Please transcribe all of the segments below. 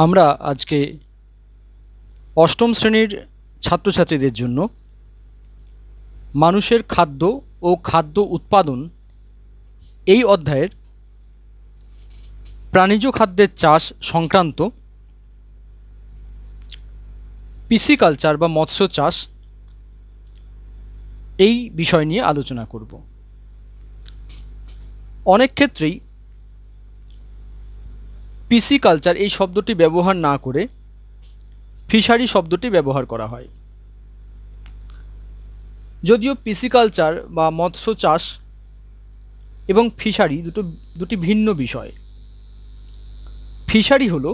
আমরা আজকে অষ্টম শ্রেণীর ছাত্রছাত্রীদের জন্য মানুষের খাদ্য ও খাদ্য উৎপাদন এই অধ্যায়ের প্রাণীজ খাদ্যের চাষ সংক্রান্ত পিসিকালচার বা মৎস্য চাষ এই বিষয় নিয়ে আলোচনা করব। অনেক ক্ষেত্রেই পিসিকালচার এই শব্দটি ব্যবহার না করে ফিশারি শব্দটি ব্যবহার করা হয়। যদিও পিসিকালচার বা মৎস্য চাষ এবং ফিশারি দুটি ভিন্ন বিষয়। ফিশারি হলো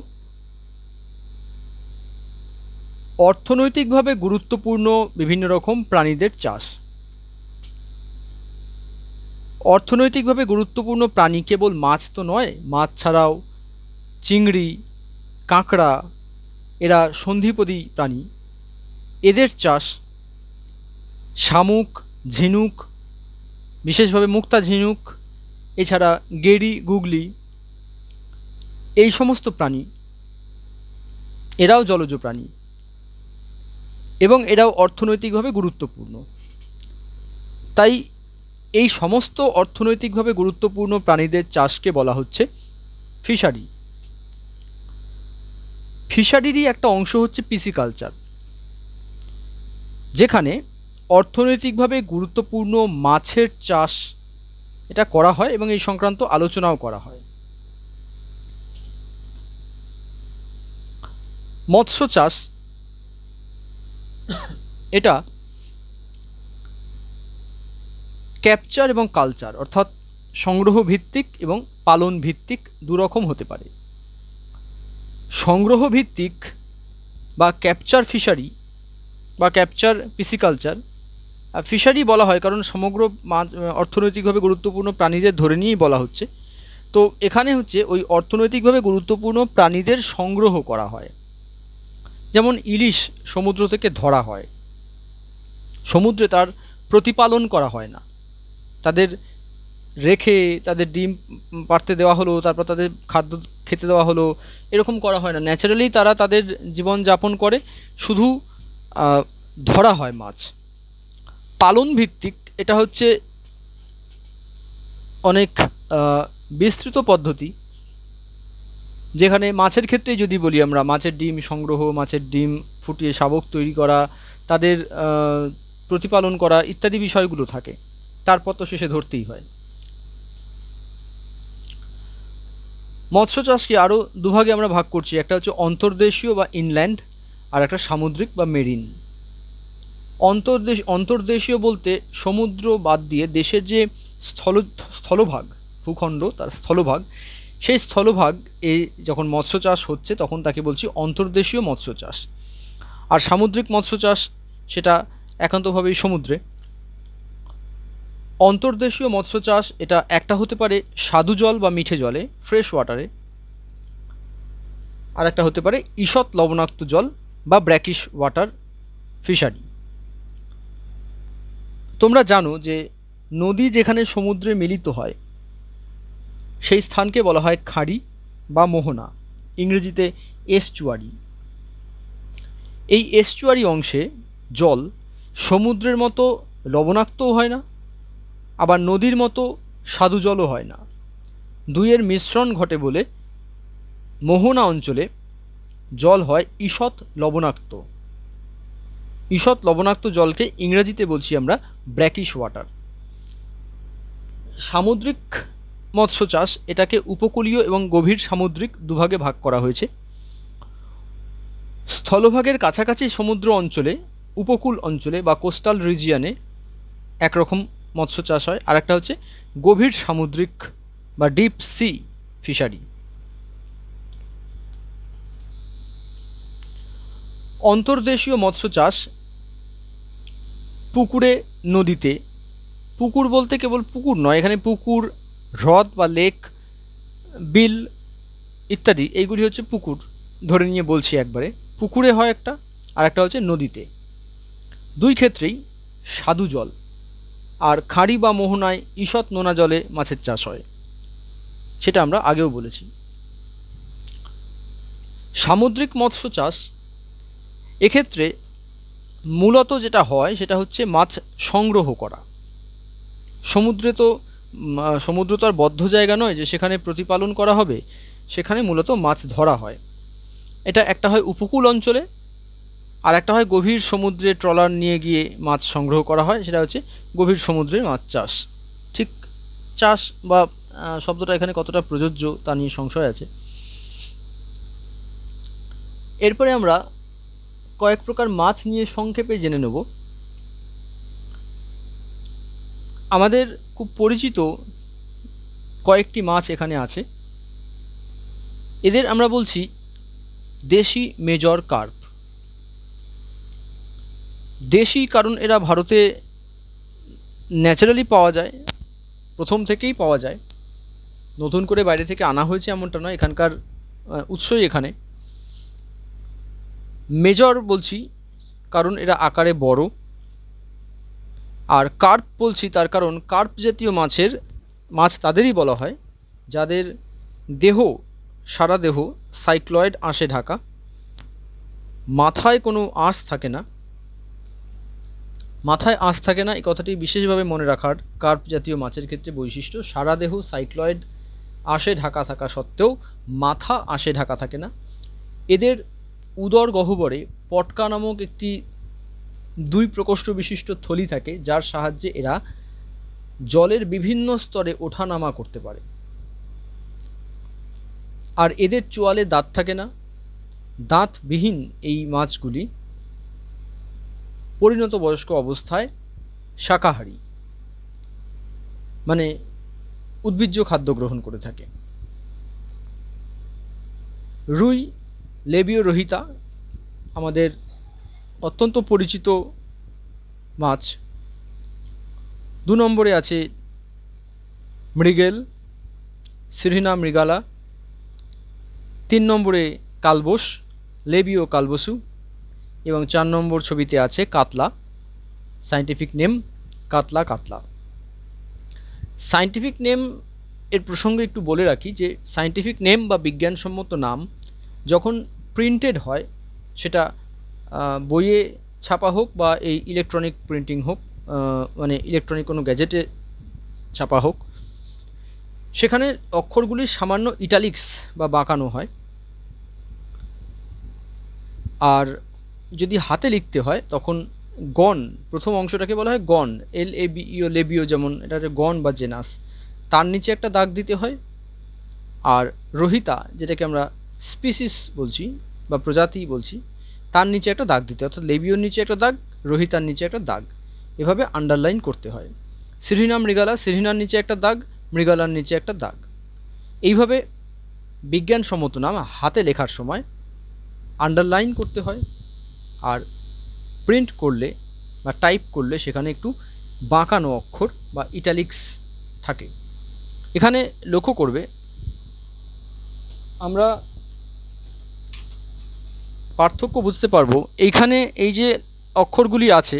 অর্থনৈতিকভাবে গুরুত্বপূর্ণ বিভিন্ন রকম প্রাণীদের চাষ। অর্থনৈতিকভাবে গুরুত্বপূর্ণ প্রাণী কেবল মাছ তো নয়, মাছ ছাড়াও চিংড়ি, কাঁকড়া, এরা সন্ধিপদী প্রাণী, এদের চাষ, শামুক, ঝিনুক, বিশেষভাবে মুক্তা ঝিনুক, এছাড়া গেড়ি, গুগলি, এই সমস্ত প্রাণী এরাও জলজ প্রাণী এবং এরাও অর্থনৈতিকভাবে গুরুত্বপূর্ণ। তাই এই সমস্ত অর্থনৈতিকভাবে গুরুত্বপূর্ণ প্রাণীদের চাষকে বলা হচ্ছে ফিশারি। ফিশারিরই একটা অংশ হচ্ছে পিসিকালচার, যেখানে অর্থনৈতিকভাবে গুরুত্বপূর্ণ মাছের চাষ এটা করা হয় এবং এই সংক্রান্ত আলোচনাও করা হয়। মৎস্য চাষ এটা ক্যাপচার এবং কালচার অর্থাৎ সংগ্রহ ভিত্তিক এবং পালন ভিত্তিক দুরকম হতে পারে। সংগ্রহ ভিত্তিক বা ক্যাপচার ফিশারি বা ক্যাপচার পিসিকালচার, ফিশারি বলা হয় কারণ সমগ্র মাছ অর্থনৈতিকভাবে গুরুত্বপূর্ণ প্রাণীদের ধরে নিয়েই বলা হচ্ছে। তো এখানে হচ্ছে ওই অর্থনৈতিকভাবে গুরুত্বপূর্ণ প্রাণীদের সংগ্রহ করা হয়। যেমন ইলিশ সমুদ্র থেকে ধরা হয়, সমুদ্রে তার প্রতিপালন করা হয় না, তাদের রেখে তাদের ডিম পাড়তে দেওয়া হলো, তারপর তাদের খাদ্য খেতে দেওয়া হলো, এরকম করা হয় না। ন্যাচারালি তারা তাদের জীবন যাপন করে, শুধু ধরা হয় মাছ। পালন ভিত্তিক এটা হচ্ছে অনেক বিস্তৃত পদ্ধতি, যেখানে মাছের ক্ষেত্রেই যদি বলি আমরা, মাছের ডিম সংগ্রহ, মাছের ডিম ফুটিয়ে শাবক তৈরি করা, তাদের প্রতিপালন করা ইত্যাদি বিষয়গুলো থাকে, তারপর তো শেষে ধরতেই হয়। মৎস্য চাষকে আরও দুভাগে আমরা ভাগ করছি, একটা হচ্ছে অন্তর্দেশীয় বা ইনল্যান্ড, আর একটা সামুদ্রিক বা মেরিন। অন্তর্দেশীয় বলতে সমুদ্র বাদ দিয়ে দেশের যে স্থলভাগ, ভূখণ্ড তার স্থলভাগ, সেই স্থলভাগ এ যখন মৎস্য চাষ হচ্ছে তখন তাকে বলছি অন্তর্দেশীয় মৎস্য চাষ। আর সামুদ্রিক মৎস্য চাষ সেটা একান্তভাবেই সমুদ্রে। অন্তর্দেশীয় মৎস্য চাষ এটা একটা হতে পারে স্বাদু জল বা মিঠে জলে, ফ্রেশ ওয়াটারে, আর একটা হতে পারে ঈষৎ লবণাক্ত জল বা ব্র্যাকিশ ওয়াটার ফিশারি। তোমরা জানো যে নদী যেখানে সমুদ্রে মিলিত হয় সেই স্থানকে বলা হয় খাঁড়ি বা মোহনা, ইংরেজিতে এস্চুয়ারি। এই এস্চুয়ারি অংশে জল সমুদ্রের মতো লবণাক্তও হয় না, আবার নদীর মতো স্বাদু জলও হয় না, দুইয়ের মিশ্রণ ঘটে বলে মোহনা অঞ্চলে জল হয় ঈষৎ লবণাক্ত। ঈষৎ লবণাক্ত জলকে ইংরেজিতে বলছি আমরা ব্র্যাকিশ ওয়াটার। সামুদ্রিক মৎস্য চাষ এটাকে উপকূলীয় এবং গভীর সামুদ্রিক দুভাগে ভাগ করা হয়েছে। স্থলভাগের কাছাকাছি সমুদ্র অঞ্চলে, উপকূল অঞ্চলে বা কোস্টাল রিজিয়নে একরকম মৎস্য চাষ হয়, আর একটা হচ্ছে গভীর সামুদ্রিক বা ডিপ সি ফিশারি। অন্তর্দেশীয় মৎস্য চাষ পুকুরে, নদীতে। পুকুর বলতে কেবল পুকুর নয়, এখানে পুকুর, হ্রদ বা লেক, বিল ইত্যাদি এইগুলি হচ্ছে পুকুর ধরে নিয়ে বলছি একবারে। পুকুরে হয় একটা, আর একটা হচ্ছে নদীতে। দুই ক্ষেত্রেই স্বাদু জল, আর খাঁড়ি বা মোহনায় ঈষৎ নোনা জলে মাছের চাষ হয়, সেটা আমরা আগেও বলেছি। সামুদ্রিক মৎস্য চাষ এক্ষেত্রে মূলত যেটা হয় সেটা হচ্ছে মাছ সংগ্রহ করা। সমুদ্র তো আর বদ্ধ জায়গা নয় যে সেখানে প্রতিপালন করা হবে, সেখানে মূলত মাছ ধরা হয়। এটা একটা হয় উপকূল অঞ্চলে, আর একটা হয় গভীর সমুদ্রে ট্রলার নিয়ে গিয়ে মাছ সংগ্রহ করা হয়, সেটা হচ্ছে গভীর সমুদ্রের মাছ চাষ। ঠিক চাষ বা শব্দটা এখানে কতটা প্রযোজ্য তা নিয়ে সংশয় আছে। এরপরে আমরা কয়েক প্রকার মাছ নিয়ে সংক্ষেপে জেনে নেব। আমাদের খুব পরিচিত কয়েকটি মাছ এখানে আছে। এদের আমরা বলছি দেশি মেজর কার্প। দেশি কারণ এরা ভারতে ন্যাচারালি পাওয়া যায়, প্রথম থেকেই পাওয়া যায়, নতুন করে বাইরে থেকে আনা হয়েছে এমনটা নয়, এখানকার উৎসই এখানে। মেজর বলছি কারণ এরা আকারে বড়, আর কার্প বলছি তার কারণ কার্প জাতীয় মাছ তাদেরই বলা হয় যাদের দেহ, সারা দেহ সাইক্লয়েড আঁশে ঢাকা, মাথায় কোনো আঁশ থাকে না। মাথায় আঁশ থাকে না এই কথাটি বিশেষভাবে মনে রাখার কার্প জাতীয় মাছের ক্ষেত্রে বৈশিষ্ট্য। সারা দেহ সাইক্লয়েড আঁশে ঢাকা থাকা সত্ত্বেও মাথা আঁশে ঢাকা থাকে না। এদের উদর গহ্বরে পটকা নামক একটি 2 প্রকোষ্ঠ বিশিষ্ট থলি থাকে, যার সাহায্যে এরা জলের বিভিন্ন স্তরে ওঠানামা করতে পারে। আর এদের চোয়ালে দাঁত থাকে না। দাঁতবিহীন এই মাছগুলি পরিণত বয়স্ক অবস্থায় শাকাহারী, মানে উদ্ভিজ্জ খাদ্য গ্রহণ করে থাকে। রুই, লেবিও রোহিতা আমাদের অত্যন্ত পরিচিত মাছ। 2 নম্বরে আছে মৃগেল, সিরহিনা মৃগালা। 3 নম্বরে কালবোস, লেবিও কালবোসু। এবং 4 নম্বর ছবিতে আছে কাতলা, সায়েন্টিফিক নেম কাতলা কাতলা। সায়েন্টিফিক নেম এর প্রসঙ্গে একটু বলে রাখি যে সায়েন্টিফিক নেম বা বিজ্ঞানসম্মত নাম যখন প্রিন্টেড হয়, সেটা বইয়ে ছাপা হোক বা এই ইলেকট্রনিক প্রিন্টিং হোক, মানে ইলেকট্রনিক কোনো গ্যাজেটে ছাপা হোক, সেখানে অক্ষরগুলি সামান্য ইটালিক্স বা বাঁকানো হয়। আর যদি হাতে লিখতে হয় তখন গণ, প্রথম অংশটাকে বলা হয় গণ, LABEO, লেবিও, যেমন এটা হচ্ছে গণ বা জেনাস, তার নিচে একটা দাগ দিতে হয়। আর রোহিতা, যেটাকে আমরা স্পিসিস বলছি বা প্রজাতি বলছি, তার নিচে একটা দাগ দিতে হয়, অর্থাৎ লেবিওর নিচে একটা দাগ, রোহিতার নিচে একটা দাগ, এভাবে আন্ডারলাইন করতে হয়। সিরহিনা মৃগালা, সিরহিনার নিচে একটা দাগ, মৃগালার নিচে একটা দাগ। এইভাবে বিজ্ঞানসম্মত নাম হাতে লেখার সময় আন্ডারলাইন করতে হয়, আর প্রিন্ট করলে বা টাইপ করলে সেখানে একটু বাঁকানো অক্ষর বা ইটালিক্স থাকে। এখানে লক্ষ্য করবে আমরা পার্থক্য বুঝতে পারবো। এইখানে এই যে অক্ষরগুলি আছে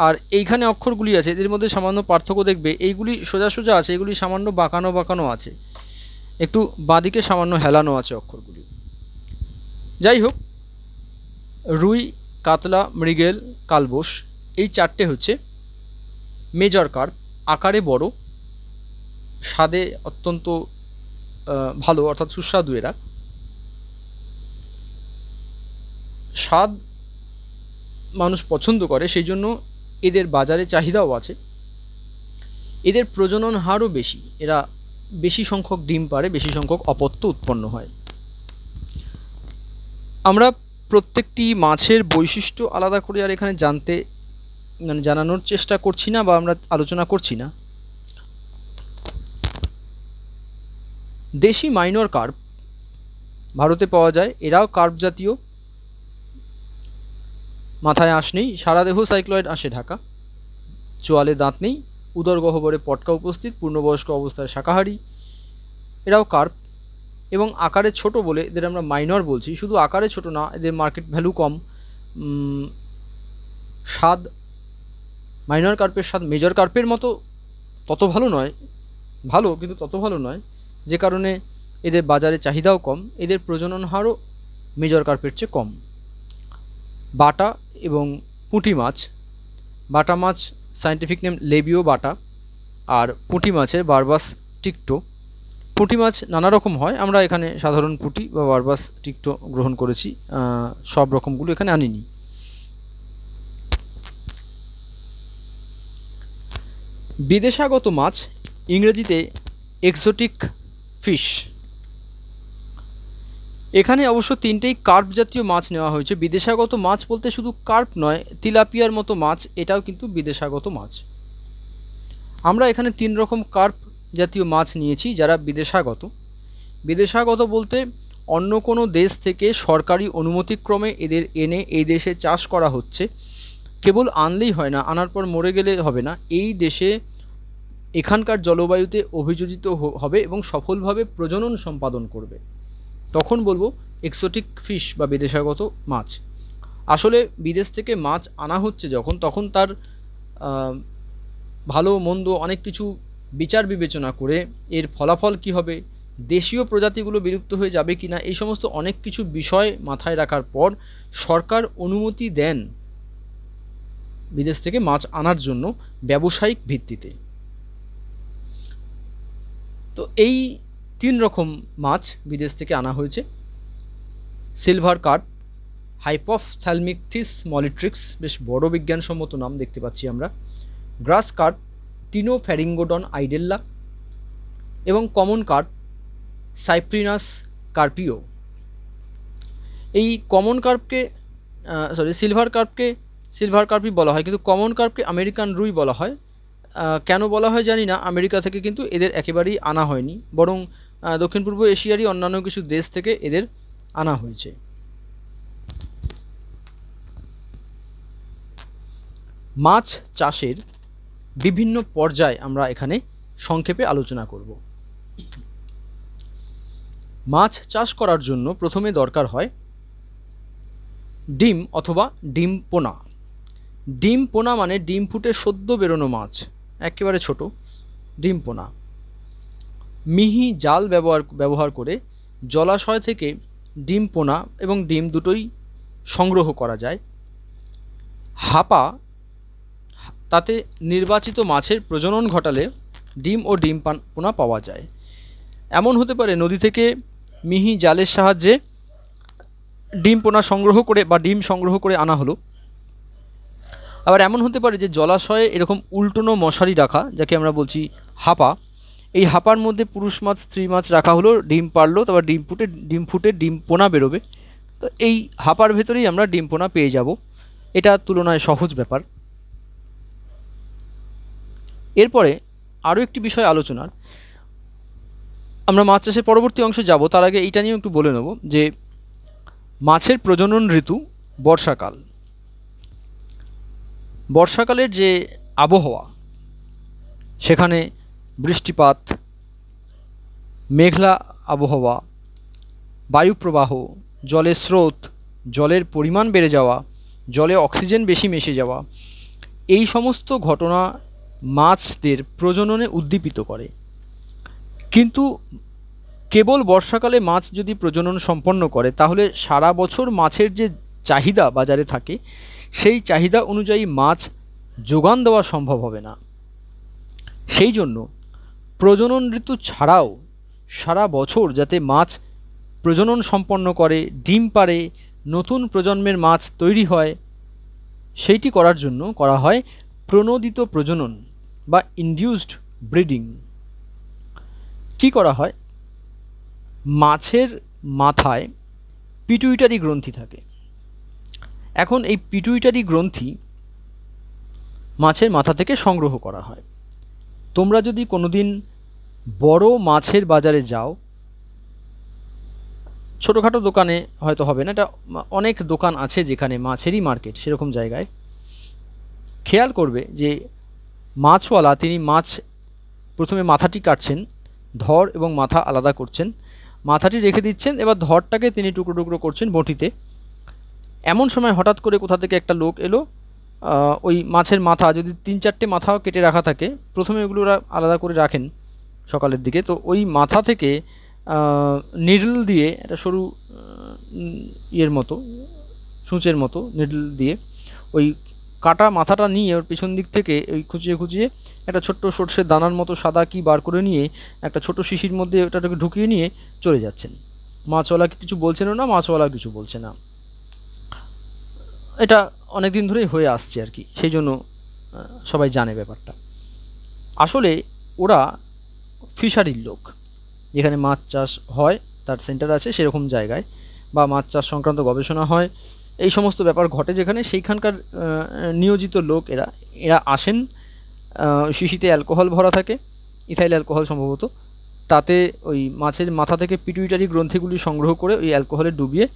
আর এইখানে অক্ষরগুলি আছে, এদের মধ্যে সামান্য পার্থক্য দেখবে। এইগুলি সোজা সোজা আছে, এগুলি সামান্য বাঁকানো বাঁকানো আছে, একটু বাঁদিকে সামান্য হেলানো আছে অক্ষরগুলি। যাই হোক, রুই, কাতলা, মৃগেল, কালবোস, এই 4টে হচ্ছে মেজর কার্প। আকারে বড়, স্বাদে অত্যন্ত ভালো, অর্থাৎ সুস্বাদু। এরা স্বাদ মানুষ পছন্দ করে, সেই জন্য এদের বাজারে চাহিদাও আছে। এদের প্রজনন হারও বেশি, এরা বেশি সংখ্যক ডিম পাড়ে, বেশি সংখ্যক অপত্য উৎপন্ন হয়। আমরা প্রত্যেকটি মাছের বৈশিষ্ট্য আলাদা করে আর এখানে জানানোর চেষ্টা করছি না বা আমরা আলোচনা করছি না। দেশি মাইনর কার্প ভারতে পাওয়া যায়, এরাও কার্প জাতীয়, মাথায় আঁশ নেই, সারা দেহ সাইক্লয়েড আঁশে ঢাকা, চোয়ালে দাঁত নেই, উদর গহ্বরে পটকা উপস্থিত, পূর্ণবয়স্ক অবস্থায় শাকাহারী। এরাও কার্প এবং আকারে ছোট বলে এদের আমরা মাইনর বলছি। শুধু আকারে ছোট না, এদের মার্কেট ভ্যালু কম। স্বাদ, মাইনর কার্পের স্বাদ মেজর কার্পের মতো তত ভালো নয়, ভালো কিন্তু তত ভালো নয়, যে কারণে এদের বাজারে চাহিদাও কম। এদের প্রজনন হারও মেজর কার্পের চেয়ে কম। বাটা এবং পুঁটি মাছ, বাটা মাছ সায়েন্টিফিক নেম লেবিও বাটা, আর পুঁটি মাছের বারবাস টিক্টো। পুঁটি মাছ নানা রকম হয়, আমরা এখানে সাধারণ পুঁটি বা বারবাস টিক্টো গ্রহণ করেছি, সব রকমগুলো এখানে আনিনি। বিদেশাগত মাছ, ইংরেজিতে এক্সোটিক ফিশ। এখানে অবশ্য তিনটেই কার্প জাতীয় মাছ নেওয়া হয়েছে। বিদেশাগত মাছ বলতে শুধু কার্প নয়, তিলাপিয়ার মতো মাছ এটাও কিন্তু বিদেশাগত মাছ। আমরা এখানে 3 রকম কার্প জাতীয় মাছ নিয়েছি যারা বিদেশাগত। বিদেশাগত বলতে অন্য কোনো দেশ থেকে সরকারি অনুমতিক্রমে এদের এনে এই দেশে চাষ করা হচ্ছে। কেবল আনলেই হয় না, আনার পর মরে গেলে হবে না, এই দেশে এখানকার জলবায়ুতে অভিযোজিত হবে এবং সফলভাবে প্রজনন সম্পাদন করবে, তখন বলবো এক্সোটিক ফিশ বা বিদেশাগত মাছ। আসলে বিদেশ থেকে মাছ আনা হচ্ছে যখন, তখন তার ভালো মন্দ অনেক কিছু বিচার বিবেচনা করে এর ফলাফল কী হবে, দেশীয় প্রজাতিগুলো বিলুপ্ত হয়ে যাবে কি না, এই সমস্ত অনেক কিছু বিষয় মাথায় রাখার পর সরকার অনুমতি দেন বিদেশ থেকে মাছ আনার জন্য ব্যবসায়িক ভিত্তিতে। তো এই 3 রকম মাছ বিদেশ থেকে আনা হয়েছে। সিলভার কার্প, হাইপোপথ্যালমিকথিস মলিট্রিক্স, বেশ বড় বিজ্ঞানসম্মত নাম দেখতে পাচ্ছি আমরা, গ্রাস কার্প, টিনোফ্যারিঙ্গোডন আইডেল্লা, এবং কমন কার্প সাইপ্রিনাস কার্পিও। এই কমন কার্পকে সিলভার কার্পই বলা হয়, কিন্তু কমন কার্পকে আমেরিকান রুই বলা হয়। কেন বলা হয় জানি না, আমেরিকা থেকে কিন্তু এদের একেবারেই আনা হয়নি, বরং দক্ষিণ পূর্ব এশিয়ারই অন্যান্য কিছু দেশ থেকে এদের আনা হয়েছে। মাছ চাষের বিভিন্ন পর্যায় আমরা এখানে সংক্ষেপে আলোচনা করব। মাছ চাষ করার জন্য প্রথমে দরকার হয় ডিম অথবা ডিম পোনা। ডিম পোনা মানে ডিম ফুটে সদ্য বেরোনো মাছ, একেবারে ছোট ডিম পোনা। মিহি জাল ব্যবহার করে জলাশয় থেকে ডিম পোনা এবং ডিম দুটোই সংগ্রহ করা যায়। হাপা, তাতে নির্বাচিত মাছের প্রজনন ঘটালে ডিম ও ডিম পোনা পাওয়া যায়। এমন হতে পারে নদী থেকে মিহি জালের সাহায্যে ডিম পোনা সংগ্রহ করে বা ডিম সংগ্রহ করে আনা হলো। আবার এমন হতে পারে যে জলাশয়ে এরকম উল্টোনো মশারি রাখা, যাকে আমরা বলছি হাপা, এই হাপার মধ্যে পুরুষ মাছ স্ত্রী মাছ রাখা হলো, ডিম পারলো, তারপর ডিম ফুটে ডিম পোনা বেরোবে। তো এই হাপার ভেতরেই আমরা ডিম পোনা পেয়ে যাব, এটা তুলনায় সহজ ব্যাপার। এরপরে আরও একটি বিষয় আলোচনার, আমরা মাছ চাষের পরবর্তী অংশে যাব, তার আগে এইটা নিয়েও একটু বলে নেব যে মাছের প্রজনন ঋতু বর্ষাকাল। বর্ষাকালের যে আবহাওয়া, সেখানে বৃষ্টিপাত, মেঘলা আবহাওয়া, বায়ুপ্রবাহ, জলের স্রোত, জলের পরিমাণ বেড়ে যাওয়া, জলে অক্সিজেন বেশি মিশে যাওয়া, এই সমস্ত ঘটনা মাছদের প্রজননে উদ্দীপিত করে। কিন্তু কেবল বর্ষাকালে মাছ যদি প্রজনন সম্পন্ন করে, তাহলে সারা বছর মাছের যে চাহিদা বাজারে থাকে, সেই চাহিদা অনুযায়ী মাছ যোগান দেওয়া সম্ভব হবে না। সেই জন্য প্রজনন ঋতু ছাড়াও সারা বছর যাতে মাছ প্রজনন সম্পন্ন করে, ডিম পাড়ে, নতুন প্রজন্মের মাছ তৈরি হয়, সেইটি করার জন্য করা হয় প্রণোদিত প্রজনন বা ইনডিউসড ব্রিডিং। কি করা হয়, মাছের মাথায় পিটুইটারি গ্রন্থি থাকে। এখন এই পিটুইটারি গ্রন্থি মাছের মাথা থেকে সংগ্রহ করা হয়। তোমরা যদি কোনোদিন বড় মাছের বাজারে যাও, ছোটোখাটো দোকানে হয়তো হবে না, এটা অনেক দোকান আছে যেখানে মাছেরই মার্কেট, সেরকম জায়গায় খেয়াল করবে যে মাছওয়ালা তিনি মাছ প্রথমে মাথাটি কাটছেন, ধর এবং মাথা আলাদা করছেন, মাথাটি রেখে দিচ্ছেন, এবার ধরটাকে তিনি টুকরো টুকরো করছেন বঁটিতে। এমন সময় হঠাৎ করে কোথা থেকে একটা লোক এলো, ওই মাছের মাথা যদি 3-4টে মাথাও কেটে রাখা থাকে, প্রথমে এগুলো আলাদা করে রাখেন সকালের দিকে, তো ওই মাথা থেকে নিডল দিয়ে, একটা সরু ইয়ের মতো, সূঁচের মতো নিডল দিয়ে ওই কাটা মাথাটা নিয়ে ওর পেছন দিক থেকে ওই খুঁচিয়ে খুঁচিয়ে একটা ছোট্ট সর্ষের দানার মতো সাদা কি বার করে নিয়ে একটা ছোট শিশির মধ্যে ওটাকে ঢুকিয়ে নিয়ে চলে যাচ্ছেন। মাছওয়ালাকে কিছু বলছেনও না, মাছওয়ালা কিছু বলছে না। এটা অনেক দিন ধরেই হয়ে আসছে আর কি, সেই জন্য সবাই জানে ব্যাপারটা। আসলে ওরা ফিশারির লোক, যেখানে মাছ চাষ হয় তার সেন্টার আছে সেরকম জায়গায়, বা মাছ চাষ সংক্রান্ত গবেষণা হয়, এই সমস্ত ব্যাপার ঘটে যেখানে, সেইখানকার নিয়োজিত লোক এরা। এরা আসেন, শিশিতে অ্যালকোহল ভরা থাকে, ইথাইল অ্যালকোহল সম্ভবত, তাতে ওই মাছের মাথা থেকে পিটুইটারি গ্রন্থিগুলি সংগ্রহ করে ওই অ্যালকোহলে ডুবিয়ে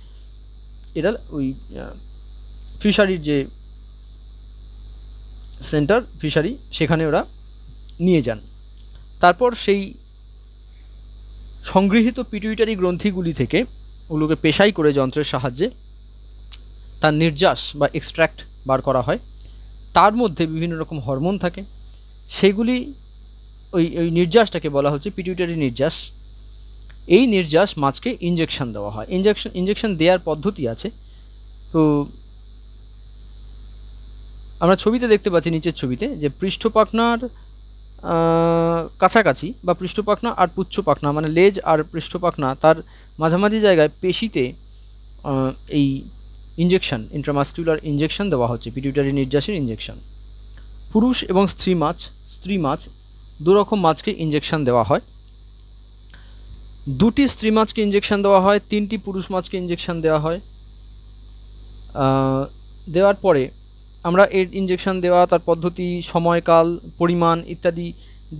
এরা ওই ফিশারির যে সেন্টার ফিশারি সেখানে ওরা নিয়ে যান। তারপর সেই সংগৃহীত পিটুইটারি গ্রন্থিগুলি থেকে ওগুলোকে পেশাই করে যন্ত্রের সাহায্যে তার নির্যাস বা এক্সট্র্যাক্ট বার করা হয়। তার মধ্যে বিভিন্ন রকম হরমোন থাকে, সেগুলি ওই ওই নির্যাসটাকে বলা হচ্ছে পিটুইটারি নির্যাস। এই নির্যাস মাছকে ইঞ্জেকশন দেওয়া হয়। ইঞ্জেকশন দেওয়ার পদ্ধতি আছে। তো আমরা ছবিতে দেখতে পাচ্ছি, নিচের ছবিতে, যে পৃষ্ঠপাখনার কাছাকাছি বা পৃষ্ঠপাখনা আর পুচ্ছপাখনা মানে লেজ আর পৃষ্ঠপাখনা তার মাঝামাঝি জায়গায় পেশিতে এই ইঞ্জেকশন, ইন্ট্রামাস্কুলার ইঞ্জেকশন দেওয়া হচ্ছে, পিটুইটারি নির্যাসের ইঞ্জেকশন। পুরুষ এবং স্ত্রী মাছ দুরকম মাছকে ইঞ্জেকশন দেওয়া হয়। দুটি স্ত্রী মাছকে ইঞ্জেকশন দেওয়া হয়, 3টি পুরুষ মাছকে ইঞ্জেকশন দেওয়া হয়। দেওয়ার পরে আমরা এর ইঞ্জেকশন দেওয়া, তার পদ্ধতি, সময়কাল, পরিমাণ ইত্যাদি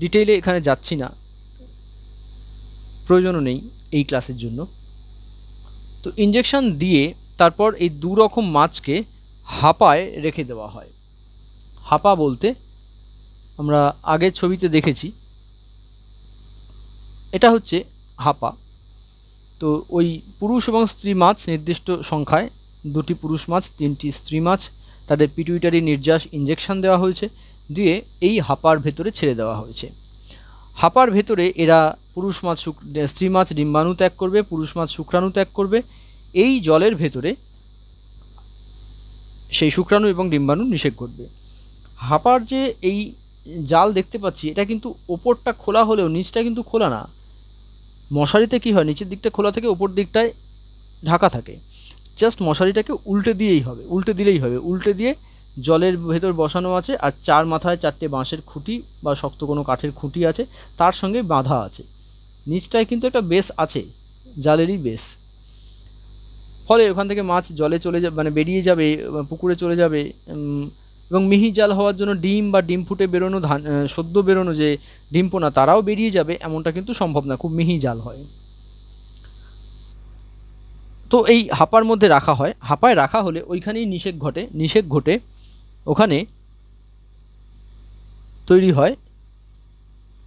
ডিটেইলে এখানে যাচ্ছি না, প্রয়োজনও নেই এই ক্লাসের জন্য। তো ইঞ্জেকশন দিয়ে তারপর এই দু রকম মাছকে হাঁপায় রেখে দেওয়া হয়। হাঁপা বলতে আমরা আগের ছবিতে দেখেছি, এটা হচ্ছে হাঁপা। তো ওই পুরুষ এবং স্ত্রী মাছ নির্দিষ্ট সংখ্যায়, 2টি পুরুষ মাছ 3টি স্ত্রী মাছ, তাদের পিটুইটারি নির্যাস ইঞ্জেকশন দেওয়া হয়েছে, দিয়ে এই হাঁপার ভেতরে ছেড়ে দেওয়া হয়েছে। হাঁপার ভেতরে এরা স্ত্রী মাছ ডিম্বাণু ত্যাগ করবে, পুরুষ মাছ শুক্রাণু ত্যাগ করবে। এই জলের ভেতরে সেই শুক্রাণু এবং ডিম্বাণু নিষেক ঘটবে। হাঁপার যে এই জাল দেখতে পাচ্ছি, এটা কিন্তু ওপরটা খোলা হলেও নিচটা কিন্তু খোলা না। মশারিতে কি হয়, নিচের দিকটা খোলা থেকে ওপর দিকটায় ঢাকা থাকে। জাস্ট মশারিটাকে উল্টে দিলেই হবে। উল্টে দিয়ে জলের ভেতর বসানো আছে, আর 4 মাথায় 4টে বাঁশের খুঁটি বা শক্ত কোনো কাঠের খুঁটি আছে, তার সঙ্গে বাঁধা আছে। নিচটায় কিন্তু একটা বেস আছে, জালেরই বেস। ফলে ওখান থেকে মাছ জলে চলে যাবে, মানে বেরিয়ে যাবে, পুকুরে চলে যাবে। এবং মিহি জাল হওয়ার জন্য ডিম বা ডিম ফুটে বেরোনো, সদ্য বেরোনো যে ডিমপোনা তারাও বেরিয়ে যাবে, এমনটা কিন্তু সম্ভব না, খুব মিহি জাল হয়। তো এই হাঁপার মধ্যে রাখা হয়। হাঁপায় রাখা হলে ওইখানেই নিষেক ঘটে ওখানে তৈরি হয়।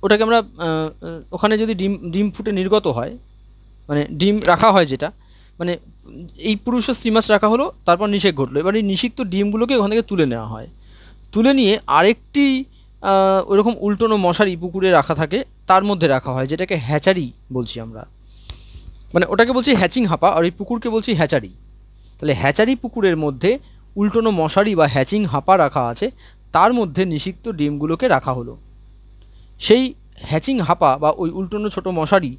ওটাকে আমরা ওখানে যদি ডিম ফুটে নির্গত হয়, মানে ডিম রাখা হয় যেটা, মানে এই পুরুষ ও স্ত্রী মাছ রাখা হলো, তারপর নিষেক ঘটলো, এবার এই নিষিক্ত ডিমগুলোকে ওখান থেকে তুলে নেওয়া হয়। তুলে নিয়ে আরেকটি ওরকম উল্টোনো মশারি পুকুরে রাখা থাকে, তার মধ্যে রাখা হয়, যেটাকে হ্যাচারি বলছি আমরা। মানে ওটাকে বলছি হ্যাচিং হাঁপা, আর এই পুকুরকে বলছি হ্যাচারি। তাহলে হ্যাচারি পুকুরের মধ্যে উল্টোনো মশারি বা হ্যাচিং হাঁপা রাখা আছে, তার মধ্যে নিষিক্ত ডিমগুলোকে রাখা হলো। সেই হ্যাচিং হাঁপা বা ওই উল্টোনো ছোটো মশারি,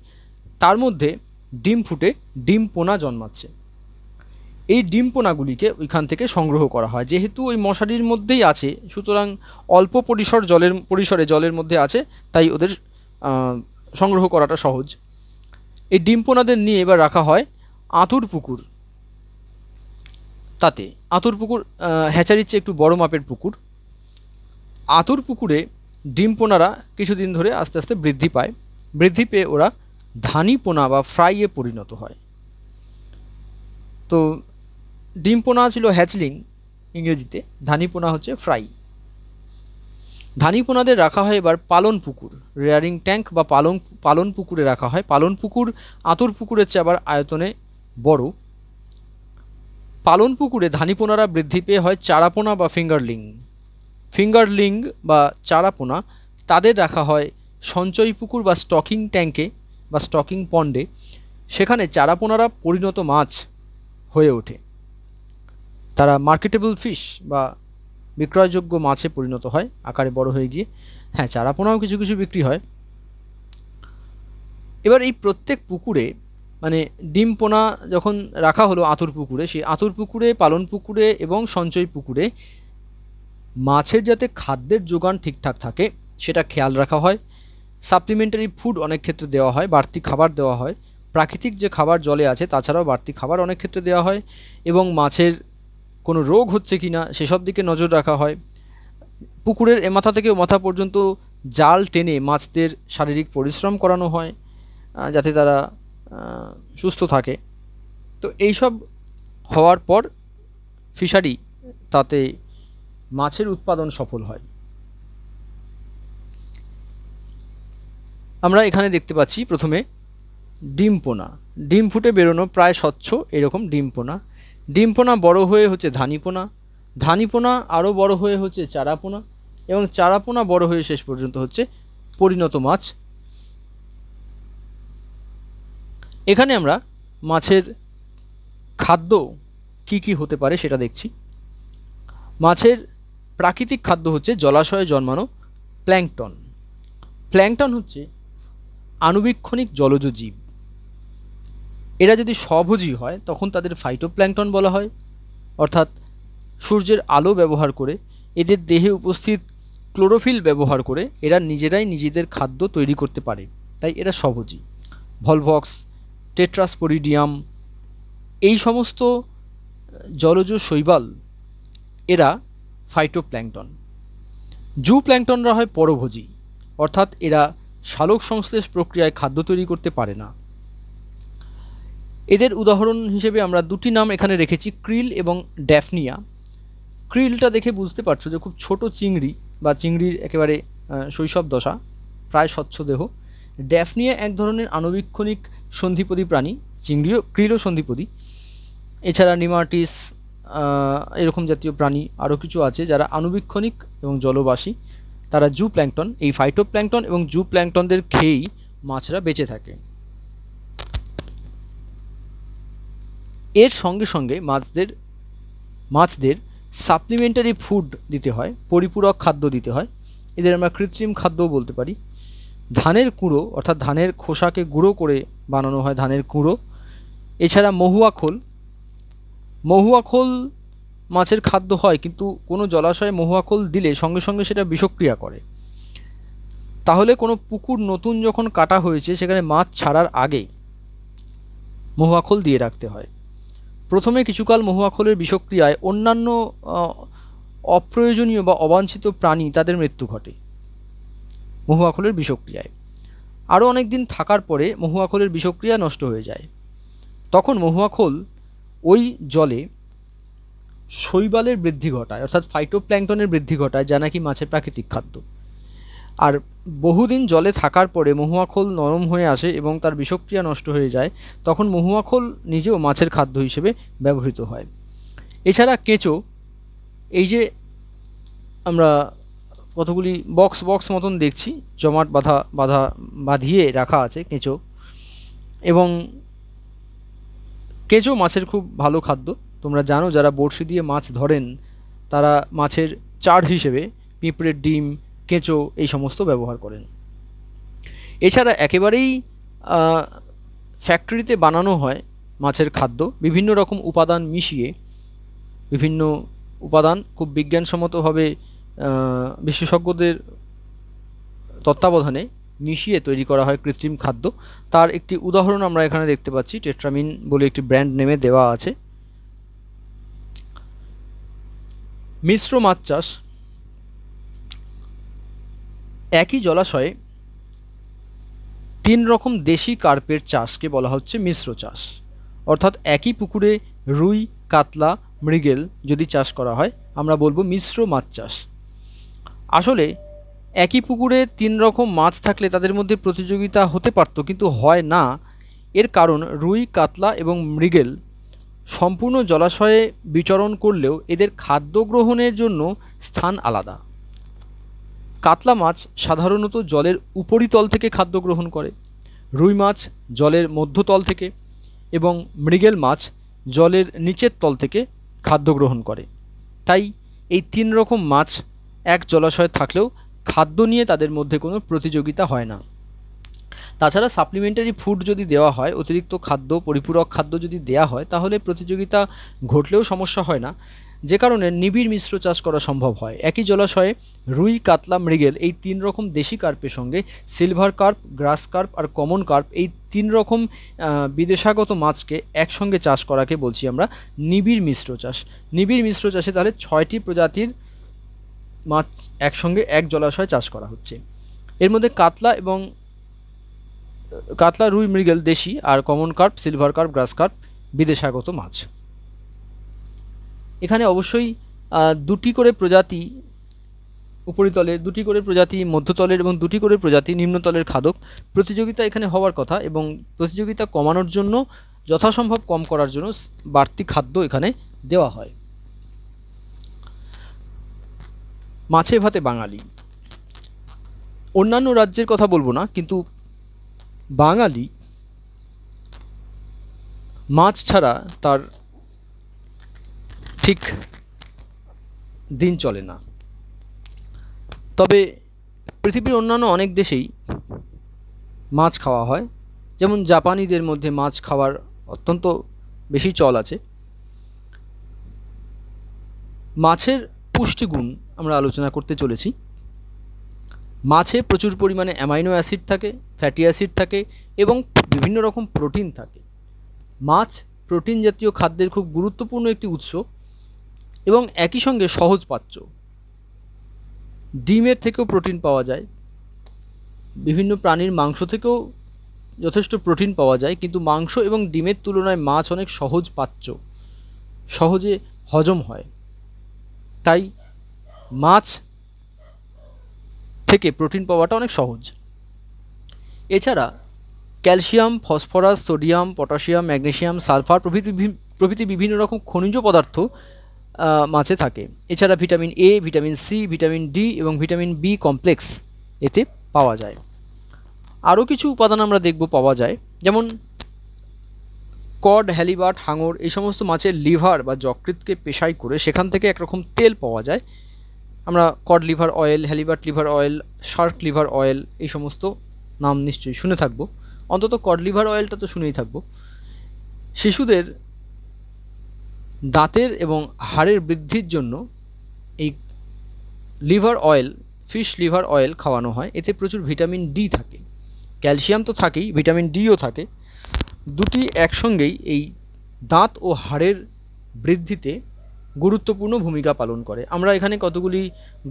তার মধ্যে ডিম ফুটে ডিম পোনা জন্মাচ্ছে। এই ডিম পোনাগুলিকে ওইখান থেকে সংগ্রহ করা হয়। যেহেতু ওই মশারির মধ্যেই আছে, সুতরাং অল্প পরিসরে জলের মধ্যে আছে, তাই ওদের সংগ্রহ করাটা সহজ। এই ডিম পোনাদের নিয়ে এবার রাখা হয় আঁতুর পুকুর। তাতে আঁতুর পুকুর হ্যাচারির চেয়ে একটু বড় মাপের পুকুর। আঁতুর পুকুরে ডিম পোনারা কিছুদিন ধরে আস্তে আস্তে বৃদ্ধি পেয়ে ওরা ধানি পোনা বা ফ্রাইয়ে পরিণত হয়। তো ডিম পোনা ছিল হ্যাচলিং ইংরেজিতে, ধানি পোনা হচ্ছে ফ্রাই। ধানি পোনাদের রাখা হয় এবার পালন পুকুর, রেয়ারিং ট্যাঙ্ক বা পালন পুকুরে রাখা হয়। পালন পুকুর আঁতুর পুকুরের চেয়ে আবার আয়তনে বড়। পালন পুকুরে ধানি পোনারা বৃদ্ধি পেয়ে হয় চারাপোনা বা ফিঙ্গারলিং বা চারাপোনা। তাদের রাখা হয় সঞ্চয় পুকুর বা স্টকিং ট্যাঙ্কে বা স্টকিং পন্ডে। সেখানে চারাপোনারা পরিণত মাছ হয়ে ওঠে, তারা মার্কেটেবল ফিশ বা বিক্রয়যোগ্য মাছে পরিণত হয় আকারে বড় হয়ে গিয়ে। হ্যাঁ, চারাপোনাও কিছু কিছু বিক্রি হয়। এবার এই প্রত্যেক পুকুরে মানে ডিম পোনা যখন রাখা হলো আঁতুর পুকুরে, সেই আঁতুর পুকুরে, পালন পুকুরে এবং সঞ্চয় পুকুরে মাছের যাতে খাদ্যের যোগান ঠিকঠাক থাকে সেটা খেয়াল রাখা হয়। সাপ্লিমেন্টারি ফুড অনেক ক্ষেত্রে দেওয়া হয়, বাড়তি খাবার দেওয়া হয়। প্রাকৃতিক যে খাবার জলে আছে তাছাড়াও বাড়তি খাবার অনেক ক্ষেত্রে দেওয়া হয়, এবং মাছের কোনো রোগ হচ্ছে কি না সেসব দিকে নজর রাখা হয়। পুকুরের এ মাথা থেকে ও মাথা পর্যন্ত জাল টেনে মাছদের শারীরিক পরিশ্রম করানো হয় যাতে তারা সুস্থ থাকে। তো এইসব হওয়ার পর ফিশারি তাতে মাছের উৎপাদন সফল হয়। আমরা এখানে দেখতে পাচ্ছি প্রথমে ডিম পোনা, ডিম ফুটে বেরোনো প্রায় স্বচ্ছ এরকম ডিম পোনা। ডিম পোনা বড় হয়ে হচ্ছে ধানি পোনা, ধানি পোনা আরও বড় হয়ে হচ্ছে চারা পোনা, এবং চারা পোনা বড় হয়ে শেষ পর্যন্ত হচ্ছে পরিণত মাছ। এখানে আমরা মাছের খাদ্য কি কি হতে পারে সেটা দেখছি। মাছের প্রাকৃতিক খাদ্য হচ্ছে জলাশয়ে জন্মানো প্ল্যাঙ্কটন। প্ল্যাঙ্কটন হচ্ছে আণুবীক্ষণিক জলজ জীব। এরা যদি স্বভোজী হয় তখন তাদের ফাইটোপ্ল্যাঙ্কটন বলা হয়, অর্থাৎ সূর্যের আলো ব্যবহার করে এদের দেহে উপস্থিত ক্লোরোফিল ব্যবহার করে এরা নিজেরাই নিজেদের খাদ্য তৈরি করতে পারে, তাই এরা স্বভোজী। ভলভক্স, টেট্রাসপোরিডিয়াম, এই সমস্ত জলজ শৈবাল এরা ফাইটোপ্ল্যাঙ্কটন। জুপ্ল্যাঙ্কটনরা হয় পরভোজী, অর্থাৎ এরা সালোক সংশ্লেষ প্রক্রিয়ায় খাদ্য তৈরি করতে পারে না। এদের উদাহরণ হিসেবে আমরা দুটি নাম এখানে রেখেছি, ক্রিল এবং ড্যাফনিয়া। ক্রিলটা দেখে বুঝতে পারছো যে খুব ছোট চিংড়ি বা চিংড়ির একেবারে শৈশব দশা, প্রায় স্বচ্ছ দেহ। ড্যাফনিয়া এক ধরনের আণুবীক্ষণিক সন্ধিপদী প্রাণী, চিংড়িও ক্রিলও সন্ধিপদী। এছাড়া নিমার্টিস এরকম জাতীয় প্রাণী আরও কিছু আছে যারা আণুবীক্ষণিক এবং জলবাসী, তারা জুপ্ল্যাঙ্কটন। এই ফাইটোপ্ল্যাঙ্কটন এবং জুপ্ল্যাঙ্কটনদের খেয়েই মাছরা বেঁচে থাকে। এর সঙ্গে সঙ্গে মাছদের সাপ্লিমেন্টারি ফুড দিতে হয়, পরিপূরক খাদ্য দিতে হয়। এদের আমরা কৃত্রিম খাদ্যও বলতে পারি। ধানের কুঁড়ো, অর্থাৎ ধানের খোসাকে গুঁড়ো করে বানানো হয় ধানের কুঁড়ো। এছাড়া মহুয়া খোল মাছের খাদ্য হয়, কিন্তু কোনো জলাশয়ে মহুয়া খোল দিলে সঙ্গে সঙ্গে সেটা বিষক্রিয়া করে। তাহলে কোনো পুকুর নতুন যখন কাটা হয়েছে সেখানে মাছ ছাড়ার আগে মহুয়া খোল দিয়ে রাখতে হয়। প্রথমে কিছুকাল মহুয়া খোলের বিষক্রিয়ায় অন্যান্য অপ্রয়োজনীয় বা অবাঞ্ছিত প্রাণী তাদের মৃত্যু ঘটে মহুয়া খোলের বিষক্রিয়ায়। আরও অনেক দিন থাকার পরে মহুয়া খোলের বিষক্রিয়া নষ্ট হয়ে যায়। তখন মহুয়া খোল ওই জলে শৈবালের বৃদ্ধি ঘটায়, অর্থাৎ ফাইটোপ্ল্যাঙ্কটনের বৃদ্ধি ঘটায়, যা নাকি মাছের প্রাকৃতিক খাদ্য। আর বহুদিন জলে থাকার পরে মহুয়া খোল নরম হয়ে আসে এবং তার বিষক্রিয়া নষ্ট হয়ে যায়, তখন মহুয়া খোল নিজেও মাছের খাদ্য হিসেবে ব্যবহৃত হয়। এছাড়া কেঁচো, এই যে আমরা কতগুলি বক্স মতন দেখছি, জমাট বাঁধিয়ে রাখা আছে কেঁচো, এবং কেঁচো মাছের খুব ভালো খাদ্য। তোমরা জানো যারা বড়শি দিয়ে মাছ ধরেন তারা মাছের চার হিসেবে পিঁপড়ের ডিম, কেঁচো এই সমস্ত ব্যবহার করেন। এছাড়া একেবারেই ফ্যাক্টরিতে বানানো হয় মাছের খাদ্য, বিভিন্ন রকম উপাদান মিশিয়ে, বিভিন্ন উপাদান খুব বিজ্ঞানসম্মতভাবে বিশেষজ্ঞদের তত্ত্বাবধানে মিশিয়ে তৈরি করা হয় কৃত্রিম খাদ্য। তার একটি উদাহরণ আমরা এখানে দেখতে পাচ্ছি, টেট্রামিন বলে একটি ব্র্যান্ড নেমে দেওয়া আছে। মিশ্র মাছ চাষ। একই জলাশয়ে 3 রকম দেশি কার্পের চাষকে বলা হচ্ছে মিশ্র চাষ। অর্থাৎ একই পুকুরে রুই, কাতলা, মৃগেল যদি চাষ করা হয় আমরা বলবো মিশ্র মাছ চাষ। আসলে একই পুকুরে 3 রকম মাছ থাকলে তাদের মধ্যে প্রতিযোগিতা হতে পারত, কিন্তু হয় না। এর কারণ রুই, কাতলা এবং মৃগেল সম্পূর্ণ জলাশয়ে বিচরণ করলেও এদের খাদ্য গ্রহণের জন্য স্থান আলাদা। কাতলা মাছ সাধারণত জলের উপরিতল থেকে খাদ্য গ্রহণ করে, রুই মাছ জলের মধ্যতল থেকে, এবং মৃগেল মাছ জলের নিচের তল থেকে খাদ্য গ্রহণ করে। তাই এই 3 রকম মাছ এক জলাশয়ে থাকলেও খাদ্য নিয়ে তাদের মধ্যে কোনো প্রতিযোগিতা হয় না। তাছাড়া সাপ্লিমেন্টারি ফুড যদি দেওয়া হয়, অতিরিক্ত খাদ্য, পরিপূরক খাদ্য যদি দেওয়া হয়, তাহলে প্রতিযোগিতা ঘটলেও সমস্যা হয় না, যে কারণে নিবিড় মিশ্র চাষ করা সম্ভব হয়। একই জলাশয়ে রুই, কাতলা, মৃগেল এই 3 রকম দেশি কার্পের সঙ্গে সিলভার কার্প, গ্রাস কার্প আর কমন কার্প এই 3 রকম বিদেশাগত মাছকে একসঙ্গে চাষ করাকে বলছি আমরা নিবিড় মিশ্র চাষ। নিবিড় মিশ্র চাষে তাহলে 6টি প্রজাতির মাছ একসঙ্গে এক জলাশয়ে চাষ করা হচ্ছে। এর মধ্যে কাতলা, রুই, মৃগেল দেশি, আর common carp, silver carp, grass carp বিদেশাগত মাছ। এখানে অবশ্যই 2টি করে প্রজাতি উপরিতলের, 2টি করে প্রজাতি মধ্যতলের এবং 2টি করে প্রজাতি নিম্নতলের খাদক। প্রতিযোগিতা এখানে হওয়ার কথা এবং প্রতিযোগিতা কমানোর জন্য, যথাসম্ভব কম করার জন্য বাড়তি খাদ্য এখানে দেওয়া হয়। মাছে ভাতে বাঙালি। অন্যান্য রাজ্যের কথা বলবো না, কিন্তু বাঙালি মাছ ছাড়া তার ঠিক দিন চলে না। তবে পৃথিবীর অন্যান্য অনেক দেশেই মাছ খাওয়া হয়, যেমন জাপানিদের মধ্যে মাছ খাওয়ার অত্যন্ত বেশি চল আছে। মাছের পুষ্টিগুণ আমরা আলোচনা করতে চলেছি। মাছে প্রচুর পরিমাণে অ্যামাইনো অ্যাসিড থাকে, ফ্যাটি অ্যাসিড থাকে এবং বিভিন্ন রকম প্রোটিন থাকে। মাছ প্রোটিন জাতীয় খাদ্যের খুব গুরুত্বপূর্ণ একটি উৎস এবং একই সঙ্গে সহজপাচ্য। ডিমের থেকেও প্রোটিন পাওয়া যায়, বিভিন্ন প্রাণীর মাংস থেকেও যথেষ্ট প্রোটিন পাওয়া যায়, কিন্তু মাংস এবং ডিমের তুলনায় মাছ অনেক সহজপাচ্য, সহজে হজম হয়। তাই মাছ থেকে প্রোটিন পাওয়াটা অনেক সহজ। এছাড়া calcium, phosphorus, sodium, potassium, magnesium, sulphur প্রভৃতি বিভিন্ন রকম খনিজ পদার্থ মাছে থাকে। এছাড়া vitamin A, vitamin C, vitamin D এবং ভিটামিন বি কমপ্লেক্স এতে পাওয়া যায়। আরও কিছু উপাদান আমরা দেখব পাওয়া যায়, যেমন কড, হ্যালিবার্ট, হাঙর এই সমস্ত মাছের লিভার বা যকৃৎকে পেশাই করে সেখান থেকে একরকম তেল পাওয়া যায়। আমরা cod liver oil, halibut liver oil, shark liver oil এই সমস্ত নাম নিশ্চয়ই শুনে থাকবো, অন্তত কড লিভার অয়েলটা তো শুনেই থাকবো। শিশুদের দাঁতের এবং হাড়ের বৃদ্ধির জন্য এই liver oil, fish liver oil খাওয়ানো হয়। এতে প্রচুর ভিটামিন ডি থাকে, ক্যালসিয়াম তো থাকেই, ভিটামিন ডিও থাকে। দুটি একসঙ্গেই এই দাঁত ও হাড়ের বৃদ্ধিতে গুরুত্বপূর্ণ ভূমিকা পালন করে। আমরা এখানে কতগুলি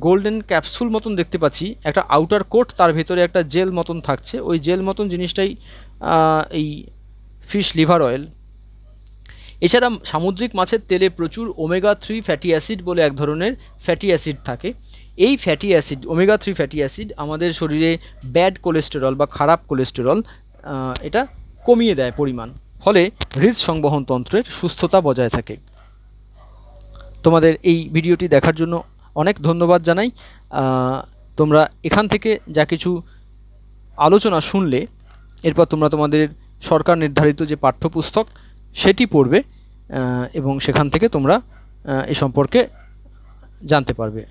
গোল্ডেন ক্যাপসুল মতন দেখতে পাচ্ছি, একটা আউটার কোট, তার ভেতরে একটা জেল মতন থাকছে, ওই জেল মতন জিনিসটাই এই ফিশ লিভার অয়েল। এছাড়া সামুদ্রিক মাছের তেলে প্রচুর ওমেগা 3 ফ্যাটি অ্যাসিড বলে এক ধরনের ফ্যাটি অ্যাসিড থাকে। এই fatty acid, omega 3 fatty acid আমাদের শরীরে ব্যাড কোলেস্টেরল বা খারাপ কোলেস্টেরল এটা কমিয়ে দেয় পরিমাণ, ফলে হৃদসংবহন তন্ত্রের সুস্থতা বজায় থাকে। তোমাদের এই ভিডিওটি দেখার জন্য অনেক ধন্যবাদ জানাই। তোমরা এখান থেকে যা কিছু আলোচনা শুনলে, এরপর তোমরা তোমাদের সরকার নির্ধারিত যে পাঠ্যপুস্তক সেটি পড়বে এবং সেখান থেকে তোমরা এ সম্পর্কে জানতে পারবে।